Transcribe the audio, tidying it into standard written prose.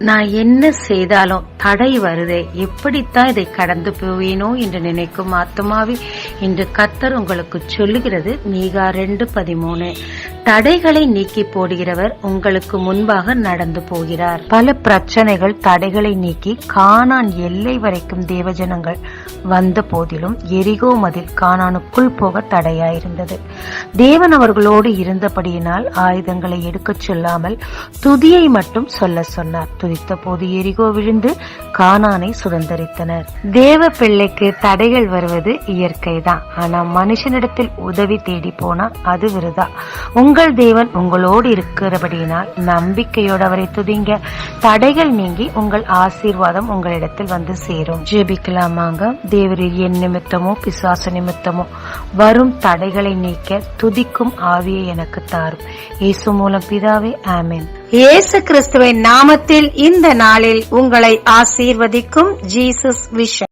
நான் என்ன செய்தாலும் தடை வருதே, எப்படித்தான் இதை கடந்து போவேனோ என்று நினைக்கும் ஆத்துமாவே, இன்று கர்த்தர் உங்களுக்கு சொல்லுகிறது மீகா 2:13. தடைகளை நீக்கி போடுகிறவர் உங்களுக்கு முன்பாக நடந்து போகிறார். பல பிரச்சனைகள் தடைகளை நீக்கி கானான் எல்லை வரைக்கும் தேவஜனங்கள் வந்த போதிலும் எரிகோ மதில் கானானுக்குள் போக தடையாயிருந்தது. தேவன் அவர்களோடு இருந்தபடியினால் ஆயுதங்களை எடுக்கச் சொல்லாமல் துதியை மட்டும் சொல்ல சொன்னார். துதித்த போது எரிகோ விழுந்து கானானை சுதந்தரித்தனர். தேவ பிள்ளைக்கு தடைகள் வருவது இயற்கைதான். ஆனா மனுஷனிடத்தில் உதவி தேடி போனா அது விருதா. உங்கள் தேவன் உங்களோடு இருக்கிறபடியினால் நம்பிக்கையோடு அவரை துதிங்க. தடைகள் நீங்கி உங்கள் ஆசீர்வாதம் உங்களிடத்தில் வந்து சேரும். ஜெபிக்கலாமாங்க. தேவரீர் என் நிமித்தமோ பிசாசு நிமித்தமோ வரும் தடைகளை நீக்க துதிக்கும் ஆவியை எனக்கு தாரும். இயேசு மூலம் பிதாவே, ஆமென். இயேசு கிறிஸ்துவின் நாமத்தில் இந்த நாளில் உங்களை ஆசீர்வதிக்கும் ஜீசஸ் விஷன்.